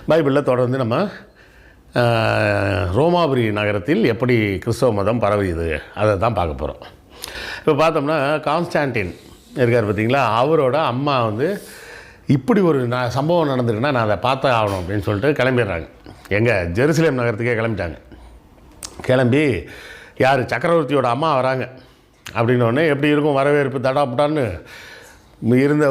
பைபிளில் தொடர்ந்து நம்ம ரோமாபுரி நகரத்தில் எப்படி கிறிஸ்தவ மதம் பரவியது அதை தான் பார்க்க போகிறோம். இப்போ பார்த்தோம்னா கான்ஸ்டான்டின் இருக்கார் பார்த்தீங்களா, அவரோட அம்மா வந்து இப்படி ஒரு சம்பவம் நடந்திருக்குன்னா நான் அதை பார்த்தா ஆகணும் அப்படின்னு சொல்லிட்டு கிளம்பிடுறாங்க. எங்கே ஜெருசலேம் நகரத்துக்கே கிளம்பிட்டாங்க. கிளம்பி யார் சக்கரவர்த்தியோட அம்மா வராங்க அப்படின்னோடனே எப்படி இருக்கும் வரவேற்பு, தடாப்புட்டான்னு இருந்த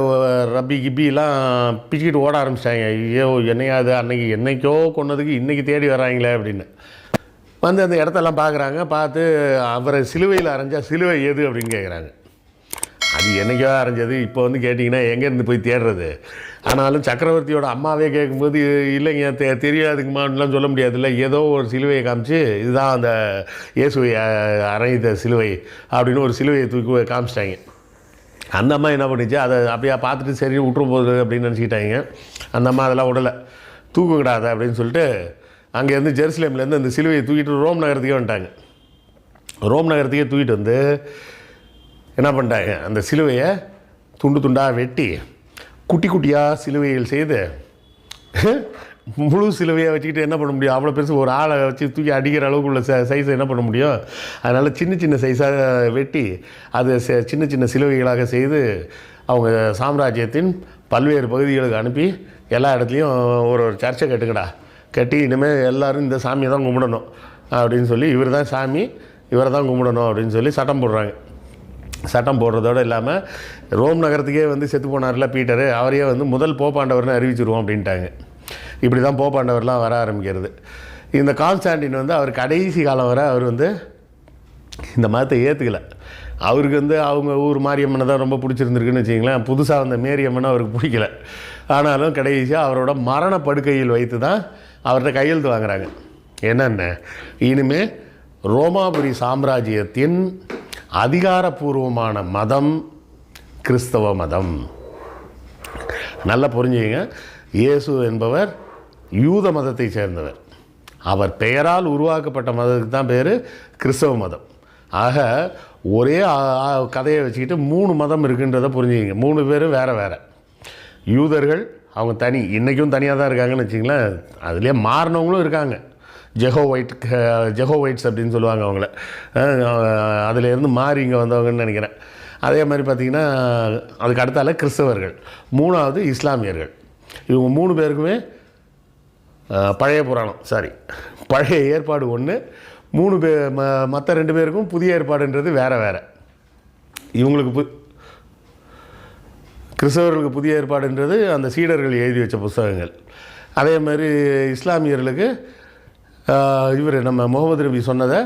ரப்பி கிப்பிலாம் பிச்சுக்கிட்டு ஓட ஆரம்பிச்சிட்டாங்க. ஐயோ என்னையாது அன்னைக்கு என்னைக்கோ கொன்னதுக்கு இன்றைக்கி தேடி வராங்களே அப்படின்னு வந்து அந்த இடத்தெல்லாம் பார்க்குறாங்க. பார்த்து அவரை சிலுவையில் அரைஞ்சா சிலுவை எது அப்படின்னு கேட்குறாங்க. அது என்றைக்கோ அரைஞ்சது, இப்போ வந்து கேட்டிங்கன்னா எங்கேருந்து போய் தேடுறது? ஆனாலும் சக்கரவர்த்தியோட அம்மாவே கேட்கும்போது இல்லைங்க தெரியாதுக்குமான்லாம் சொல்ல முடியாதுல்ல. ஏதோ ஒரு சிலுவையை காமிச்சு இதுதான் அந்த இயேசுவை அரைந்த சிலுவை அப்படின்னு ஒரு சிலுவையை தூக்கி காமிச்சிட்டாங்க. அந்த அம்மா என்ன பண்ணிச்சு, அதை அப்படியே பார்த்துட்டு சரி விட்டுரும் போகுது அப்படின்னு நினச்சிக்கிட்டாங்க. அந்த அம்மா அதெல்லாம் விடலை, தூக்க விடாத அப்படின்னு சொல்லிட்டு அங்கேருந்து ஜெருசலேம்லேருந்து அந்த சிலுவையை தூக்கிட்டு ரோம் நகரத்துக்கே வந்துட்டாங்க. ரோம் நகரத்துக்கே தூக்கிட்டு வந்து என்ன பண்ணிட்டாங்க, அந்த சிலுவையை துண்டு துண்டாக வெட்டி குட்டி குட்டியாக சிலுவைகள் செய்து முழு சிலுவையை வச்சுக்கிட்டு என்ன பண்ண முடியும், அவ்வளோ பெருசு ஒரு ஆளை வச்சு தூக்கி அடிக்கிற அளவுக்கு உள்ள சைஸை என்ன பண்ண முடியும். அதனால் சின்ன சின்ன சைஸாக வெட்டி அது சின்ன சின்ன சிலுவைகளாக செய்து அவங்க சாம்ராஜ்யத்தின் பல்வேறு பகுதிகளுக்கு அனுப்பி எல்லா இடத்துலையும் ஒரு சர்ச்சை கட்டி இனிமேல் எல்லோரும் இந்த சாமியை தான் கும்பிடணும் அப்படின்னு சொல்லி, இவர் தான் சாமி, இவரை தான் கும்பிடணும் அப்படின்னு சொல்லி சட்டம் போடுறாங்க. சட்டம் போடுறதோடு இல்லாமல் ரோம் நகரத்துக்கே வந்து செத்து போனார்ல பீட்டரு, அவரையே வந்து முதல் போப்பாண்டவர்னு அறிவிச்சிருவோம் அப்படின்ட்டாங்க. இப்படி தான் போப்பாண்டவர்லாம் வர ஆரம்பிக்கிறது. இந்த கான்ஸ்டான்டின் வந்து அவர் கடைசி காலம் வரை அவர் வந்து இந்த மதத்தை ஏற்றுக்கலை. அவருக்கு வந்து அவங்க ஊர் மாரியம்மனை தான் ரொம்ப பிடிச்சிருந்துருக்குன்னு வச்சிங்களேன். புதுசாக வந்த மேரியம்மனை அவருக்கு பிடிக்கல. ஆனாலும் கடைசியாக அவரோட மரணப்படுக்கையில் வைத்து தான் அவர்கிட்ட கையெழுத்து வாங்குறாங்க. என்னென்ன, இனிமேல் ரோமாபுரி சாம்ராஜ்யத்தின் அதிகாரப்பூர்வமான மதம் கிறிஸ்தவ மதம். நல்லா புரிஞ்சுங்க, இயேசு என்பவர் யூத மதத்தை சேர்ந்தவர். அவர் பெயரால் உருவாக்கப்பட்ட மதத்துக்கு தான் பேர் கிறிஸ்தவ மதம். ஆக ஒரே கதையை வச்சுக்கிட்டு 3 மதம் இருக்குன்றதை புரிஞ்சுக்கிங்க. 3 பேரும் வேறு வேறு. யூதர்கள் அவங்க தனி, இன்றைக்கும் தனியாக தான் இருக்காங்கன்னு வச்சிங்களேன். அதுலேயே மாறினவங்களும் இருக்காங்க. ஜெகோவைட்ஸ் அப்படின்னு சொல்லுவாங்க அவங்கள. அதிலேருந்து மாறி இங்கே வந்தவங்கன்னு நினைக்கிறேன். அதே மாதிரி பார்த்திங்கன்னா அதுக்கு அடுத்தால கிறிஸ்தவர்கள், 3வது இஸ்லாமியர்கள். இவங்க 3 பேருக்குமே பழைய ஏற்பாடு ஒன்று, 3 பேர் மற்ற 2 பேருக்கும் புதிய ஏற்பாடுன்றது வேறு வேறு. இவங்களுக்கு கிறிஸ்தவர்களுக்கு புதிய ஏற்பாடுன்றது அந்த சீடர்கள் எழுதி வச்ச புத்தகங்கள். அதே மாதிரி இஸ்லாமியர்களுக்கு இவர் நம்ம முகமது நபி சொன்னதை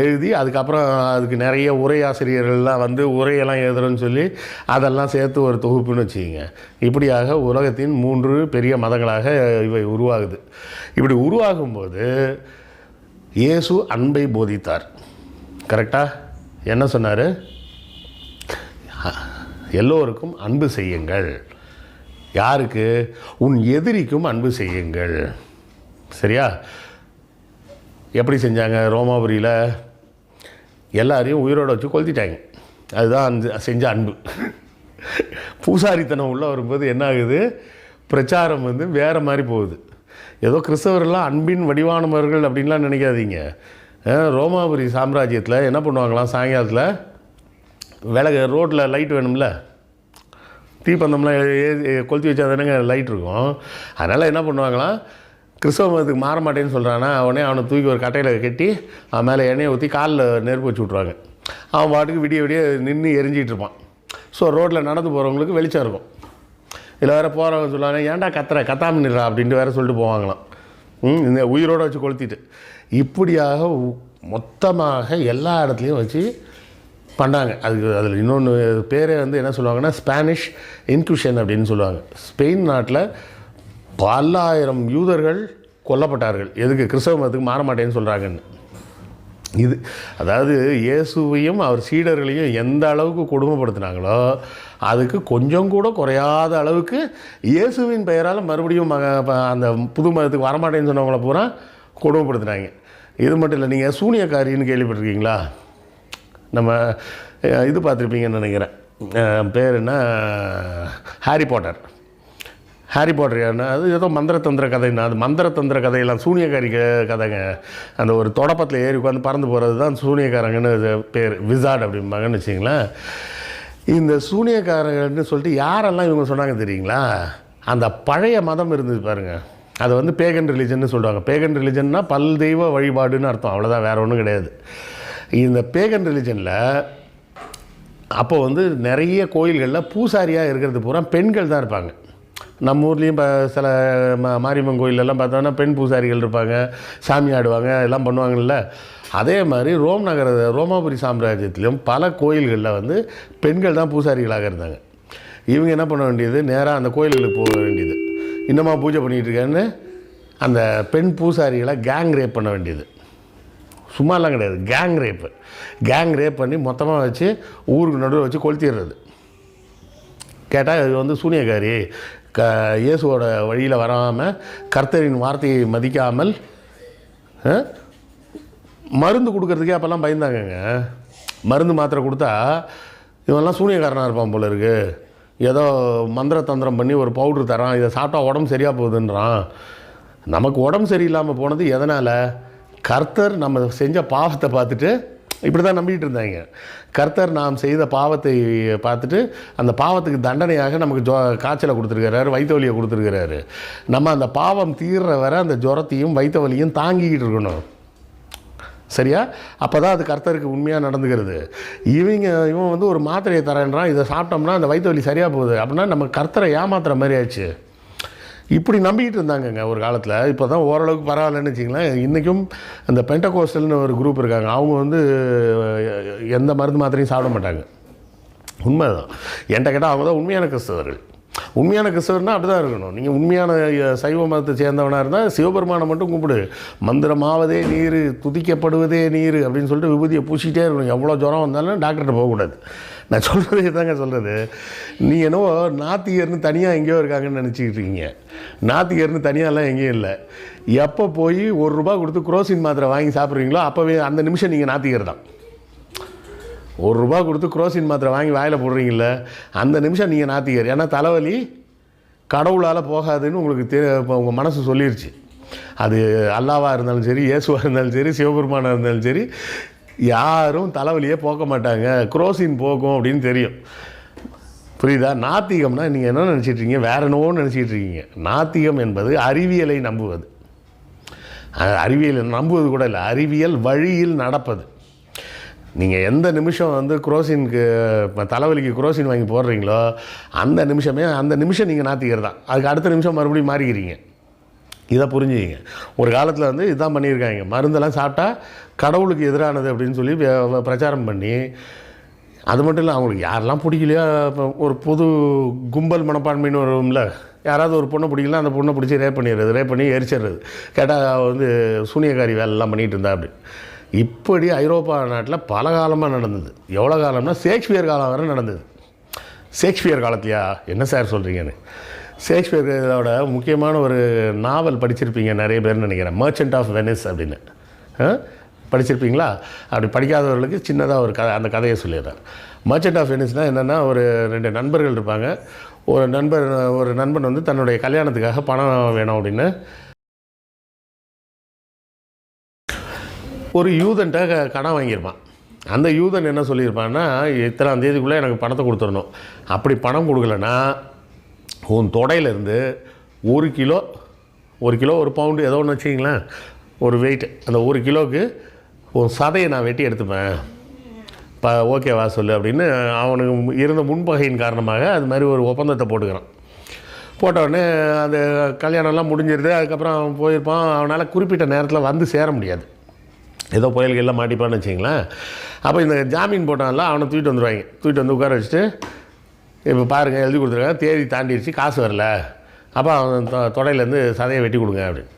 எழுதி அதுக்கப்புறம் அதுக்கு நிறைய உரையாசிரியர்கள்லாம் வந்து உரையெல்லாம் எழுதுறோன்னு சொல்லி அதெல்லாம் சேர்த்து ஒரு தொகுப்புன்னு வச்சுக்கிங்க. இப்படியாக உலகத்தின் 3 பெரிய மதங்களாக இவை உருவாகுது. இப்படி உருவாகும்போது இயேசு அன்பை போதித்தார். கரெக்டாக என்ன சொன்னார்? எல்லோருக்கும் அன்பு செய்யுங்கள். யாருக்கு? உன் எதிரிக்கும் அன்பு செய்யுங்கள். சரியா? எப்படி செஞ்சாங்க? ரோமாபுரியில் எல்லாரையும் உயிரோடு வச்சு கொளுத்திட்டாங்க. அதுதான் அந்த செஞ்ச அன்பு. பூசாரித்தனம் உள்ள வரும்போது என்ன ஆகுது, பிரச்சாரம் வந்து வேறு மாதிரி போகுது. ஏதோ கிறிஸ்தவர்கள்லாம் அன்பின் வடிவானவர்கள் அப்படின்லாம் நினைக்காதீங்க. ரோமாபுரி சாம்ராஜ்யத்தில் என்ன பண்ணுவாங்களாம், சாயங்காலத்தில் விளக்கு ரோட்டில் லைட் வேணும்ல, தீப்பந்தம்லாம் கொளுத்தி வச்சா தானேங்க லைட் இருக்கும். அதனால் என்ன பண்ணுவாங்களாம், கிறிஸ்தவ மதத்துக்கு மாற மாட்டேன்னு சொல்கிறானா அவனே அவனை தூக்கி ஒரு கட்டையில் கட்டி அவன் மேலே எண்ணெயை ஊற்றி காலில் நெருப்பு வச்சு விட்ருவாங்க. அவன் பாட்டுக்கு விடிய நின்று எரிஞ்சிகிட்டு இருப்பான். ஸோ ரோட்டில் நடந்து போகிறவங்களுக்கு வெளிச்சம் இருக்கும். இதில் வேறு போகிறவங்க சொல்லுவாங்க, ஏன்டா கத்தாமல் நிறா அப்படின்ட்டு வேறு சொல்லிட்டு போவாங்களாம். இந்த உயிரோடு வச்சு கொளுத்திட்டு. இப்படியாக மொத்தமாக எல்லா இடத்துலையும் வச்சு பண்ணாங்க. அதில் இன்னொன்று பேரே வந்து என்ன சொல்லுவாங்கன்னா ஸ்பானிஷ் இன்குஷன் அப்படின்னு சொல்லுவாங்க. ஸ்பெயின் நாட்டில் பல ஆயிரம் யூதர்கள் கொல்லப்பட்டார்கள். எதுக்கு? கிறிஸ்தவ மதத்துக்கு மாற மாட்டேன்னு சொல்கிறாங்கன்னு. இது அதாவது இயேசுவையும் அவர் சீடர்களையும் எந்த அளவுக்கு கொடுமைப்படுத்தினாங்களோ அதுக்கு கொஞ்சம் கூட குறையாத அளவுக்கு இயேசுவின் பெயரால் மறுபடியும் அந்த புது மதத்துக்கு வரமாட்டேன்னு சொன்னவங்கள பூரா கொடுமைப்படுத்தினாங்க. இது மட்டும் இல்லை, நீங்கள் சூனியக்காரின்னு கேள்விப்பட்டிருக்கீங்களா? நம்ம இது பார்த்துருப்பீங்கன்னு நினைக்கிறேன். பேர் என்ன, ஹாரி பாட்டர். ஹாரி பாட்டர் அது ஏதோ மந்திரத்தந்திர கதைன்னா, அது மந்திரத்தந்திர கதையெல்லாம் சூனியக்காரி கதைங்க. அந்த ஒரு தொடப்பத்தில் ஏறி உட்காந்து பறந்து போகிறது தான் சூனியக்காரங்கன்னு பேர், விசார்ட் அப்படிம்பாங்கன்னு வச்சிங்களேன். இந்த சூனியக்காரங்கன்னு சொல்லிட்டு யாரெல்லாம் இவங்க சொன்னாங்க தெரியுங்களா? அந்த பழைய மதம் இருந்தது பாருங்கள், அதை வந்து பேகன் ரிலிஜன்னு சொல்லுவாங்க. பேகன் ரிலிஜன்னா பல் தெய்வ வழிபாடுன்னு அர்த்தம், அவ்வளோதான், வேறு ஒன்றும் கிடையாது. இந்த பேகன் ரிலிஜனில் அப்போ வந்து நிறைய கோயில்களில் பூசாரியாக இருக்கிறது பூரா பெண்கள் தான் இருப்பாங்க. நம்ம ஊர்லேயும் இப்போ சில மாரியம்மன் கோயிலெல்லாம் பார்த்தோன்னா பெண் பூசாரிகள் இருப்பாங்க, சாமி ஆடுவாங்க, எல்லாம் பண்ணுவாங்கள்ல. அதே மாதிரி ரோமாபுரி சாம்ராஜ்யத்திலும் பல கோயில்களில் வந்து பெண்கள் தான் பூசாரிகளாக இருந்தாங்க. இவங்க என்ன பண்ண வேண்டியது, நேராக அந்த கோயில்களுக்கு போக வேண்டியது, இன்னமா பூஜை பண்ணிகிட்டு இருக்கேன்னு அந்த பெண் பூசாரிகளை கேங் ரேப் பண்ண வேண்டியது. சும்மாலாம் கிடையாது, கேங் ரேப் பண்ணி மொத்தமாக வச்சு ஊருக்கு நடுவில் வச்சு கொளுத்திடுறது. கேட்டால் இது வந்து சூனியக்காரி, இயேசுவோட வழியில் வராமல் கர்த்தரின் வார்த்தையை மதிக்காமல் மருந்து கொடுக்கறதுக்கே அப்போல்லாம் பயந்தாங்கங்க. மருந்து மாத்திரை கொடுத்தா இவெல்லாம் சூனியக்காரனாக இருப்பான் போல இருக்குது, ஏதோ மந்திர தந்திரம் பண்ணி ஒரு பவுட்ரு தரான், இதை சாப்பிட்டா உடம்பு சரியாக போகுதுன்றான். நமக்கு உடம்பு சரியில்லாமல் போனது எதனால்? கர்த்தர் நம்ம செஞ்ச பாவத்தை பார்த்துட்டு இப்படி தான் நம்பிக்கிட்டு இருந்தாங்க. கர்த்தர் நாம் செய்த பாவத்தை பார்த்துட்டு அந்த பாவத்துக்கு தண்டனையாக நமக்கு காய்ச்சலை கொடுத்துருக்கிறாரு, வயிற்று வலியை கொடுத்துருக்கிறாரு. நம்ம அந்த பாவம் தீர்ற வரை அந்த ஜுரத்தையும் வயிற்று வலியும் தாங்கிக்கிட்டு இருக்கணும், சரியா? அப்போ தான் அது கர்த்தருக்கு உண்மையாக நடந்துக்கிறது. இவன் வந்து ஒரு மாத்திரையை தரேன்றான், இதை சாப்பிட்டோம்னா அந்த வயிற்று வலி சரியாக போகுது அப்படின்னா நம்ம கர்த்தரை ஏமாத்துற மாதிரி ஆச்சு. இப்படி நம்பிக்கிட்டு இருந்தாங்கங்க ஒரு காலத்தில். இப்போ தான் ஓரளவுக்கு பரவாயில்லன்னு வச்சிங்களேன். இன்றைக்கும் இந்த பெண்டகோஸ்டல்னு ஒரு குரூப் இருக்காங்க, அவங்க வந்து எந்த மருந்து மாத்திரையும் சாப்பிட மாட்டாங்க. உண்மை தான். என்கிட்ட கேட்டால் அவங்க தான் உண்மையான கிறிஸ்தவர்கள். உண்மையான கிறிஸ்தவர்னால் அப்படி தான் இருக்கணும். நீங்கள் உண்மையான சைவ மதத்தை சேர்ந்தவனாக இருந்தால் சிவபெருமானை மட்டும் கூப்பிடு, மந்திரமாவதே நீர், துதிக்கப்படுவதே நீர் அப்படின்னு சொல்லிட்டு விபூதியை பூசிக்கிட்டே இருக்கணும். எவ்வளோ ஜுரம் வந்தாலும் டாக்டர்கிட்ட போகக்கூடாது. நான் சொல்கிறது தாங்க சொல்கிறது. நீ என்னவோ நாத்திகர்னு தனியாக எங்கேயோ இருக்காங்கன்னு நினச்சிக்கிட்டு இருக்கீங்க. நாத்திகர்னு தனியாகலாம் எங்கேயும் இல்லை. எப்போ போய் ₹1 கொடுத்து குரோசின் மாத்திரை வாங்கி சாப்பிட்றீங்களோ அப்போவே அந்த நிமிஷம் நீங்கள் நாத்திகர் தான். ₹1 கொடுத்து குரோசின் மாத்திரை வாங்கி வாயில் போடுறீங்கள, அந்த நிமிஷம் நீங்கள் நாத்திகர். ஏன்னா தலைவலி கடவுளால் போகாதுன்னு உங்களுக்கு உங்கள் மனசு சொல்லிருச்சு. அது அல்லாவாக இருந்தாலும் சரி, இயேசுவாக இருந்தாலும் சரி, சிவபெருமானாக இருந்தாலும் சரி, யாரும் தலைவலியே போக்க மாட்டாங்க, குரோசின் போகும் அப்படின்னு தெரியும். புரியுதா? நாத்திகம்னா நீங்கள் என்ன நினச்சிட்ருக்கீங்க, வேற என்னவோன்னு நினச்சிக்கிட்டு இருக்கீங்க. நாத்திகம் என்பது அறிவியலை நம்புவது. அறிவியலை நம்புவது கூட இல்லை, அறிவியல் வழியில் நடப்பது. நீங்கள் எந்த நிமிஷம் வந்து குரோசினுக்கு தலைவலிக்கு குரோசின் வாங்கி போடுறீங்களோ அந்த நிமிஷம் நீங்கள் நாத்திகர் தான். அதுக்கு அடுத்த நிமிஷம் மறுபடியும் மாறிக்கிறீங்க. இதை புரிஞ்சுக்கிங்க. ஒரு காலத்தில் வந்து இதுதான் பண்ணியிருக்காங்க, மருந்தெல்லாம் சாப்பிட்டா கடவுளுக்கு எதிரானது அப்படின்னு சொல்லி பிரச்சாரம் பண்ணி, அது மட்டும் இல்லை, அவங்களுக்கு யாரெல்லாம் பிடிக்கலையோ இப்போ ஒரு பொது கும்பல் மனப்பான்மைன்னு வரும்ல, யாராவது ஒரு பொண்ணை பிடிக்கலாம், அந்த பொண்ணை பிடிச்சி ரேப் பண்ணி எரிச்சிடுறது. கேட்டால் வந்து சூனியக்காரி வேலைலாம் பண்ணிகிட்டு இருந்தா அப்படி. இப்படி ஐரோப்பா நாட்டில் பல காலமாக நடந்தது. எவ்வளோ காலம்னா ஷேக்ஸ்பியர் காலம் வரை நடந்தது. ஷேக்ஸ்பியர் காலத்திலையா என்ன சார் சொல்கிறீங்கன்னு? ஷேக்ஸ்பியரோட முக்கியமான ஒரு நாவல் படிச்சிருப்பீங்க நிறைய பேர்னு நினைக்கிறேன், மர்ச்சன்ட் ஆஃப் வெனிஸ் அப்படின்னு. படிச்சிருப்பீங்களா? அப்படி படிக்காதவர்களுக்கு சின்னதாக ஒரு அந்த கதையை சொல்லிடுறேன். மர்ச்சன்ட் ஆஃப் வெனிஸ்னால் என்னென்னா, ஒரு 2 நண்பர்கள் இருப்பாங்க. ஒரு நண்பன் வந்து தன்னுடைய கல்யாணத்துக்காக பணம் வேணும் அப்படின்னு ஒரு யூதன்ட்ட கடன் வாங்கியிருப்பான். அந்த யூதன் என்ன சொல்லியிருப்பான்னா, இத்தனாம் தேதிக்குள்ளே எனக்கு பணத்தை கொடுத்துடணும். அப்படி பணம் கொடுக்கலன்னா உன் தொடையிலேருந்து 1 கிலோ 1 பவுண்டு ஏதோ ஒன்று வச்சிங்களேன், ஒரு வெயிட், அந்த 1 கிலோவுக்கு ஒரு சதையை நான் வெட்டி எடுத்துப்பேன், ஓகேவா சொல்லு அப்படின்னு அவனுக்கு இருந்த முன்பகையின் காரணமாக அது மாதிரி ஒரு ஒப்பந்தத்தை போட்டுக்கிறான். போட்டவுடனே அந்த கல்யாணம்லாம் முடிஞ்சிருது. அதுக்கப்புறம் அவன் போயிருப்பான். அவனால் குறிப்பிட்ட நேரத்தில் வந்து சேர முடியாது, ஏதோ புயல்கள்லாம் மாட்டிப்பான்னு வச்சிங்களேன். அப்போ இந்த ஜாமீன் போட்டான்ல, அவனை தூக்கிட்டு வந்துடுவாங்க. தூக்கிட்டு வந்து உட்கார வச்சுட்டு, இப்போ பாருங்கள் எழுதி கொடுத்துருக்காங்க, தேதி தாண்டிடுச்சு, காசு வரல, அப்போ அவன் தொடையிலேருந்து சதையை வெட்டி கொடுங்க அப்படின்னு.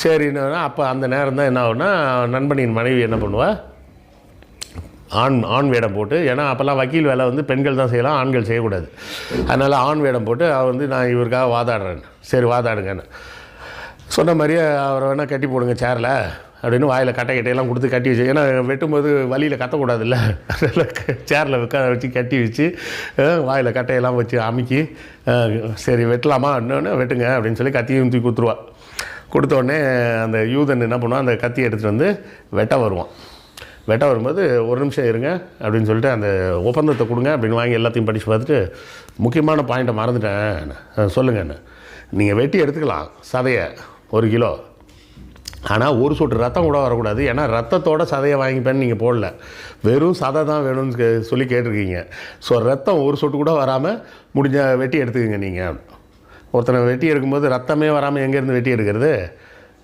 சரின்னா அப்போ அந்த நேரம் தான் என்ன ஆகுன்னா, நண்பனின் மனைவி என்ன பண்ணுவா, ஆண் வேடம் போட்டு, ஏன்னா அப்போல்லாம் வக்கீல் வேலை வந்து பெண்கள் தான் செய்யலாம், ஆண்கள் செய்யக்கூடாது. அதனால் ஆண் வேடம் போட்டு அவள் வந்து நான் இவருக்காக வாதாடுறேன், சரி வாதாடுங்கன்னு சொன்ன மாதிரியே அவரை வேணால் கட்டி போடுங்க சேரில் அப்படின்னு வாயில் கட்டையெல்லாம் கொடுத்து கட்டி வச்சு, ஏன்னா வெட்டும்போது வழியில் கத்தக்கூடாதுல்ல, சேரில் வச்சு கட்டி வச்சு வாயில் கட்டையெல்லாம் வச்சு அமுக்கி, சரி வெட்டலாமா இன்னொன்று வெட்டுங்க அப்படின்னு சொல்லி கத்தியும் தூக்கி கொடுத்துருவா. கொடுத்தோடனே அந்த யூதன் என்ன பண்ணுவான், அந்த கத்தியை எடுத்துகிட்டு வந்து வெட்ட வருவான். வெட்ட வரும்போது ஒரு நிமிஷம் இருங்க அப்படின்னு சொல்லிட்டு அந்த ஒப்பந்தத்தை கொடுங்க அப்படின்னு வாங்கி எல்லாத்தையும் படித்து பார்த்துட்டு, முக்கியமான பாயிண்ட்டை மறந்துட்டேன், சொல்லுங்கன்னு. நீங்கள் வெட்டி எடுத்துக்கலாம் சதையை 1 கிலோ, ஆனால் ஒரு சொட்டு ரத்தம் கூட வரக்கூடாது, ஏன்னா ரத்தத்தோட சதையை வாங்கிப்பேன்னு நீங்கள் போடல, வெறும் சதை தான் வேணும்னு சொல்லி கேட்டிருக்கீங்க. ஸோ ரத்தம் ஒரு சொட்டு கூட வராமல் முடிஞ்ச வெட்டி எடுத்துக்கோங்க நீங்கள். ஒருத்தனை வெட்டி எடுக்கும்போது ரத்தமே வராமல் எங்கேருந்து வெட்டி எடுக்கிறது?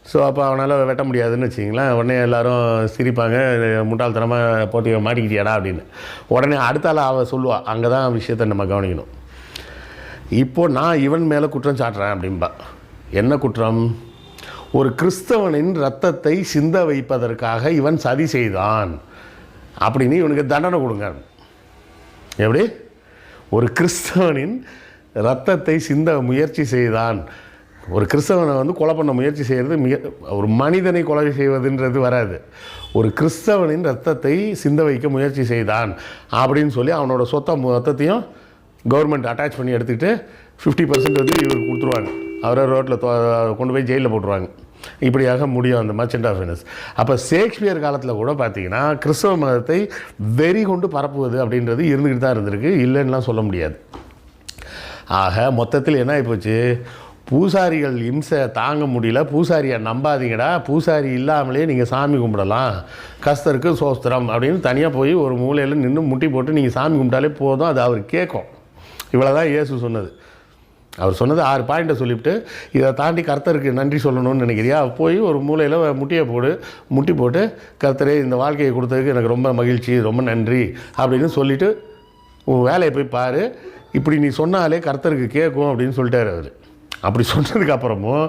ஸோ அப்போ அவனால் வெட்ட முடியாதுன்னு வச்சிங்களேன். உடனே எல்லோரும் சிரிப்பாங்க, முட்டாள்தனமாக போட்டி மாட்டிக்கிட்டியாடா அப்படின்னு. உடனே அடுத்தால அவள் சொல்லுவாள். அங்கே தான் விஷயத்தை நம்ம கவனிக்கணும். இப்போது நான் இவன் மேலே குற்றம் சாட்டுறேன் அப்படின்பா. என்ன குற்றம்? ஒரு கிறிஸ்தவனின் இரத்தத்தை சிந்த வைப்பதற்காக இவன் சதி செய்தான் அப்படின்னு இவனுக்கு தண்டனை கொடுங்க. எப்படி? ஒரு கிறிஸ்தவனின் இரத்தத்தை சிந்த முயற்சி செய்தான். ஒரு கிறிஸ்தவனை வந்து கொலை பண்ண முயற்சி செய்கிறது ஒரு மனிதனை கொலை செய்வதுன்றது வராது. ஒரு கிறிஸ்தவனின் இரத்தத்தை சிந்த வைக்க முயற்சி செய்தான் அப்படின்னு சொல்லி அவனோட சொத்தை மொத்தத்தையும் கவர்மெண்ட் அட்டாச் பண்ணி எடுத்துக்கிட்டு 50% வந்து இவருக்கு கொடுத்துருவாங்க. அவரை ரோட்டில் கொண்டு போய் ஜெயிலில் போட்டுருவாங்க. இப்படியாக முடியும் அந்த மர்ச்சன்ட் ஆஃப் வெனிஸ். அப்போ ஷேக்ஸ்பியர் காலத்தில் கூட பார்த்திங்கன்னா கிறிஸ்தவ மதத்தை வெறி கொண்டு பரப்புவது அப்படின்றது இருந்துக்கிட்டு தான் இருந்திருக்கு, இல்லைன்னுலாம் சொல்ல முடியாது. ஆக மொத்தத்தில் என்ன ஆகிப்போச்சு, பூசாரிகள் இம்சை தாங்க முடியல, பூசாரியை நம்பாதீங்கடா, பூசாரி இல்லாமலே நீங்கள் சாமி கும்பிடலாம், கஸ்தருக்கு சோஸ்திரம் அப்படின்னு தனியாக போய் ஒரு மூலையில் நின்று முட்டி போட்டு நீங்கள் சாமி கும்பிட்டாலே போதும், அது அவர் கேட்கும். இவ்வளோ தான் இயேசு சொன்னது. அவர் சொன்னது 6 பாயிண்ட்டை சொல்லிவிட்டு, இதை தாண்டி கர்த்தருக்கு நன்றி சொல்லணும்னு நினைக்கிறியா, போய் ஒரு மூலையில் முட்டி போட்டு கர்த்தரே இந்த வாழ்க்கையை கொடுத்ததுக்கு எனக்கு ரொம்ப மகிழ்ச்சி, ரொம்ப நன்றி அப்படின்னு சொல்லிவிட்டு உன் வேலையை போய் பாரு, இப்படி நீ சொன்னாலே கர்த்தருக்கு கேட்கும் அப்படின்னு சொல்லிட்டார் அவர். அப்படி சொன்னதுக்கப்புறமும்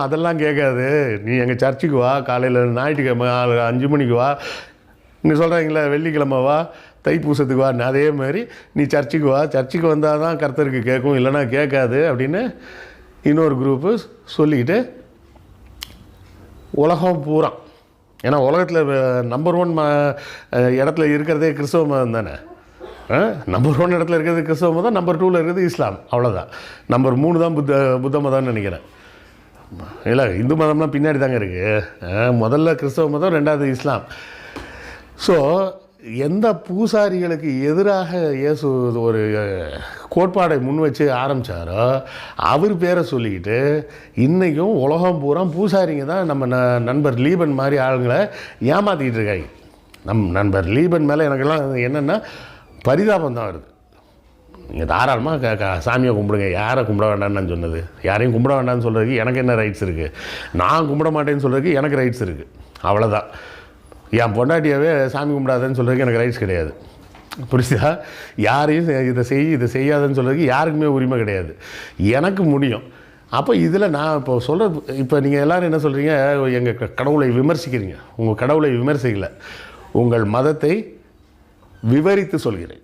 அதெல்லாம் கேட்காது, நீ எங்கள் சர்ச்சுக்கு வா, காலையில் ஞாயிற்றுக்கிழமை 5 மணிக்கு வா, நீங்கள் சொல்கிறீங்களா வெள்ளிக்கிழமை வா, தைப்பூசத்துக்கு வா, அதே மாதிரி நீ சர்ச்சுக்கு வா, சர்ச்சுக்கு வந்தால் தான் கர்த்தருக்கு கேட்கும், இல்லைனா கேட்காது அப்படின்னு இன்னொரு குரூப்பு சொல்லிக்கிட்டு உலகம் பூரா, ஏன்னா உலகத்தில் நம்பர் 1 இடத்துல இருக்கிறதே கிறிஸ்தவ மதம் தானே. நம்பர் 1 இடத்துல இருக்கிறது கிறிஸ்தவ மதம், நம்பர் 2ல் இருக்கிறது இஸ்லாம், அவ்வளோதான். நம்பர் 3 தான் புத்த மதம்னு நினைக்கிறேன். இல்லை, இந்து மதம்லாம் பின்னாடி தாங்க இருக்குது. முதல்ல கிறிஸ்தவ மதம், 2வது இஸ்லாம். ஸோ எந்த பூசாரிகளுக்கு எதிராக இயேசு ஒரு கோட்பாடை முன் வச்சு ஆரம்பித்தாரோ அவர் பேரை சொல்லிக்கிட்டு இன்றைக்கும் உலகம் பூரா பூசாரிங்க தான் நம்ம நண்பர் லீபன் மாதிரி ஆளுங்களை ஏமாற்றிக்கிட்டு இருக்காங்க. நண்பர் லீபன் மேலே எனக்கெல்லாம் என்னென்னா பரிதாபம் தான் வருது. நீங்கள் தாராளமாக சாமியை கும்பிடுங்க, யாரை கும்பிட வேண்டாம்னு நான் சொன்னது? யாரையும் கும்பிட வேண்டாம்னு சொல்கிறதுக்கு எனக்கு என்ன ரைட்ஸ் இருக்குது? நான் கும்பிட மாட்டேன்னு சொல்கிறதுக்கு எனக்கு ரைட்ஸ் இருக்குது, அவ்வளோதான். என் பொண்டாட்டியாவே சாமி கும்பிடாதன்னு சொல்கிறதுக்கு எனக்கு ரைட்ஸ் கிடையாது, புரியுதா? யாரையும் இதை செய்யாதன்னு சொல்கிறதுக்கு யாருக்குமே உரிமை கிடையாது, எனக்கு முடியும். அப்போ இதில் நான் இப்போ சொல்கிறது, இப்போ நீங்கள் எல்லோரும் என்ன சொல்கிறீங்க, எங்கள் கடவுளை விமர்சிக்கிறீங்க. உங்கள் கடவுளை விமர்சிக்கல, உங்கள் மதத்தை விவரித்து சொல்கிறேன்.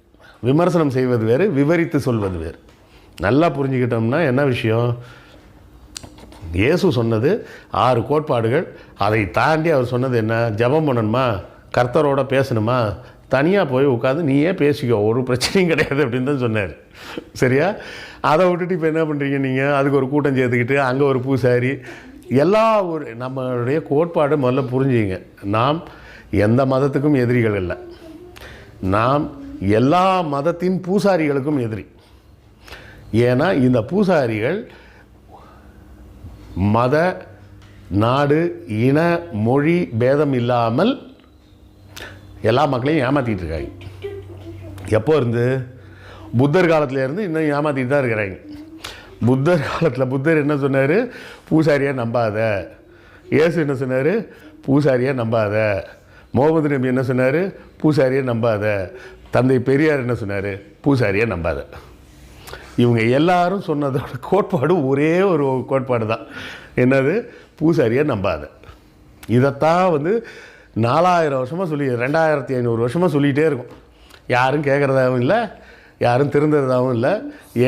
விமர்சனம் செய்வது வேறு, விவரித்து சொல்வது வேறு. நல்லா புரிஞ்சுக்கிட்டோம்னா என்ன விஷயம், இயேசு சொன்னது 6 கோட்பாடுகள். அதை தாண்டி அவர் சொன்னது என்ன, ஜெபம் பண்ணணுமா, கர்த்தரோட பேசணுமா, தனியாக போய் உட்காந்து நீயே பேசிக்கோ, ஒரு பிரச்சனையும் கிடையாது அப்படின்னு தான் சொன்னார். சரியா? அதை விட்டுட்டு இப்போ என்ன பண்ணுறீங்க நீங்கள், அதுக்கு ஒரு கூட்டம் சேர்த்துக்கிட்டு அங்கே ஒரு பூசாரி, நம்மளுடைய கோட்பாடு முதல்ல புரிஞ்சுங்க. நாம் எந்த மதத்துக்கும் எதிரிகள் இல்லை, நாம் எல்லா மதத்தின் பூசாரிகளுக்கும் எதிரி. ஏன்னா இந்த பூசாரிகள் மத, நாடு, இன, மொழி பேதம் இல்லாமல் எல்லா மக்களையும் ஏமாற்றிட்டு இருக்காங்க. எப்போ இருந்து? புத்தர் காலத்துலேருந்து இன்னும் ஏமாற்றிட்டு தான் இருக்கிறாங்க. புத்தர் காலத்தில் புத்தர் என்ன சொன்னார், பூசாரியை நம்பாத. இயேசு என்ன சொன்னார், பூசாரியை நம்பாத. முகமது நபி என்ன சொன்னார், பூசாரியை நம்பாத. தந்தை பெரியார் என்ன சொன்னார், பூசாரியை நம்பாத. இவங்க எல்லாரும் சொன்னதோட கோட்பாடு ஒரே ஒரு கோட்பாடு தான், என்னது, பூசாரியை நம்பாத. இதைத்தான் 4000 வருஷமாக 2500 வருஷமாக சொல்லிகிட்டே இருக்கும். யாரும் கேட்குறதாகவும் இல்லை, யாரும் திருந்துறதாகவும் இல்லை.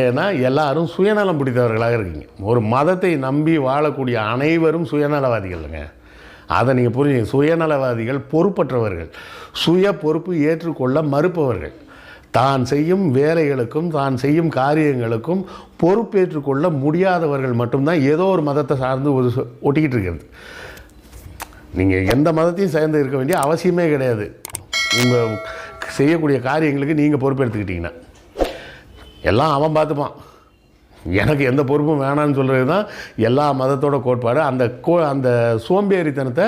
ஏன்னா எல்லாரும் சுயநலம் பிடித்தவர்களாக இருக்கீங்க. ஒரு மதத்தை நம்பி வாழக்கூடிய அனைவரும் சுயநலவாதிகள்ங்க. அதை நீங்கள் புரிஞ்சுங்க. சுயநலவாதிகள் பொறுப்பற்றவர்கள், சுய பொறுப்பு ஏற்றுக்கொள்ள மறுப்பவர்கள், தான் செய்யும் வேலைகளுக்கும் தான் செய்யும் காரியங்களுக்கும் பொறுப்பேற்றுக்கொள்ள முடியாதவர்கள் மட்டும்தான் ஏதோ ஒரு மதத்தை சார்ந்து ஒட்டிக்கிட்டு இருக்கிறது. நீங்கள் எந்த மதத்தையும் சேர்ந்து இருக்க வேண்டிய அவசியமே கிடையாது. உங்கள் செய்யக்கூடிய காரியங்களுக்கு நீங்கள் பொறுப்பெடுத்துக்கிட்டிங்கன்னா எல்லாம் அவன் பார்த்துப்பான். எனக்கு எந்த பொறுப்பும் வேணான்னு சொல்கிறது தான் எல்லா மதத்தோட கோட்பாடு. அந்த சோம்பேறித்தனத்தை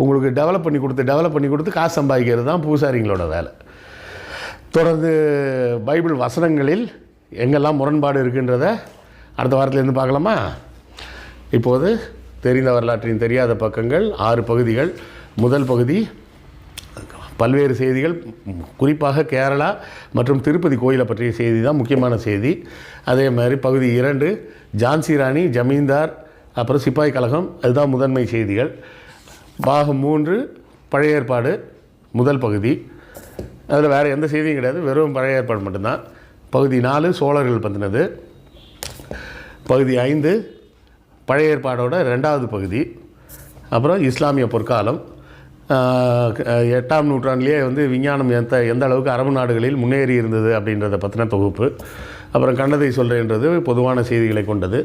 உங்களுக்கு டெவலப் பண்ணி கொடுத்து காசு சம்பாதிக்கிறது தான் பூசாரிங்களோட வேலை. தொடர்ந்து பைபிள் வசனங்களில் எங்கெல்லாம் முரண்பாடு இருக்குன்றத அடுத்த வாரத்திலேருந்து பார்க்கலாமா? இப்போது தெரிந்த வரலாற்றின் தெரியாத பக்கங்கள் 6 பகுதிகள். முதல் பகுதி பல்வேறு செய்திகள், குறிப்பாக கேரளா மற்றும் திருப்பதி கோயிலை பற்றிய செய்தி தான் முக்கியமான செய்தி. அதே மாதிரி பகுதி 2 ஜான்சி ராணி, ஜமீன்தார், அப்புறம் சிப்பாய் கழகம், அதுதான் முதன்மை செய்திகள். பாகம் 3 பழைய ஏற்பாடு முதல் பகுதி. அதில் வேறு எந்த செய்தியும் கிடையாது, வெறும் பழைய ஏற்பாடு மட்டும்தான். பகுதி 4 சோழர்கள் பற்றினது. பகுதி 5 பழைய ஏற்பாடோட 2வது பகுதி. அப்புறம் இஸ்லாமிய பொற்காலம், 8ஆம் நூற்றாண்டிலேயே விஞ்ஞானம் எந்த அளவுக்கு அரபு நாடுகளில் முன்னேறி இருந்தது அப்படின்றத பற்றின தொகுப்பு. அப்புறம் கண்டதை சொல்கிறேன்றது பொதுவான செய்திகளை கொண்டது.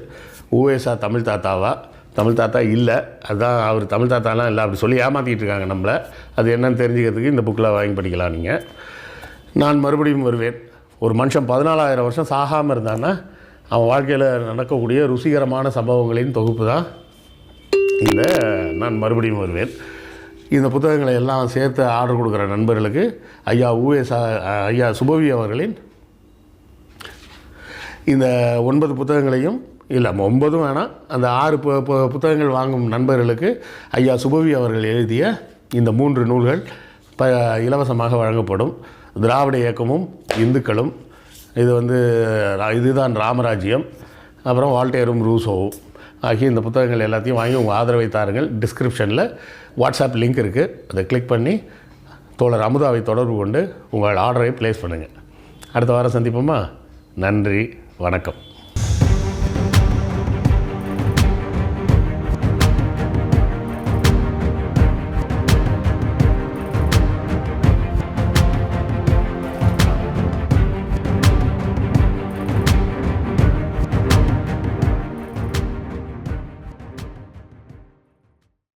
ஊவேசா தமிழ் தாத்தாவா? தமிழ் தாத்தா இல்லை, அதுதான் அவர் தமிழ் தாத்தாலாம் இல்லை, அப்படி சொல்லி ஏமாற்றிக்கிட்டு இருக்காங்க நம்மளை. அது என்னன்னு தெரிஞ்சுக்கிறதுக்கு இந்த புக்கில் வாங்கி படிக்கலாம் நீங்கள். நான் மறுபடியும் வருவேன். ஒரு மனுஷன் 14,000 வருஷம் சாகாமல் இருந்தான்னா அவன் வாழ்க்கையில் நடக்கக்கூடிய ருசிகரமான சம்பவங்களின் தொகுப்பு தான் இந்த நான் மறுபடியும் வருவேன். இந்த புத்தகங்களை எல்லாம் சேர்த்து ஆர்டர் கொடுக்குற நண்பர்களுக்கு ஐயா சுபவி அவர்களின் இந்த 9 புத்தகங்களையும், இல்லை 9 வேணாம், அந்த 6 புத்தகங்கள் வாங்கும் நண்பர்களுக்கு ஐயா சுபவி அவர்கள் எழுதிய இந்த 3 நூல்கள் இலவசமாக வழங்கப்படும். திராவிட இயக்கமும் இந்துக்களும், இதுதான் ராமராஜ்யம், அப்புறம் வால்டேரும் ரூசோவும் ஆகிய இந்த புத்தகங்கள் எல்லாத்தையும் வாங்கி உங்கள் ஆதரவை தாருங்கள். டிஸ்கிரிப்ஷனில் வாட்ஸ்அப் லிங்க் இருக்குது, அதை கிளிக் பண்ணி தோழர் அமுதாவை தொடர்பு கொண்டு உங்கள் ஆர்டரை ப்ளேஸ் பண்ணுங்கள். அடுத்த வாரம் சந்திப்போமா? நன்றி, வணக்கம்.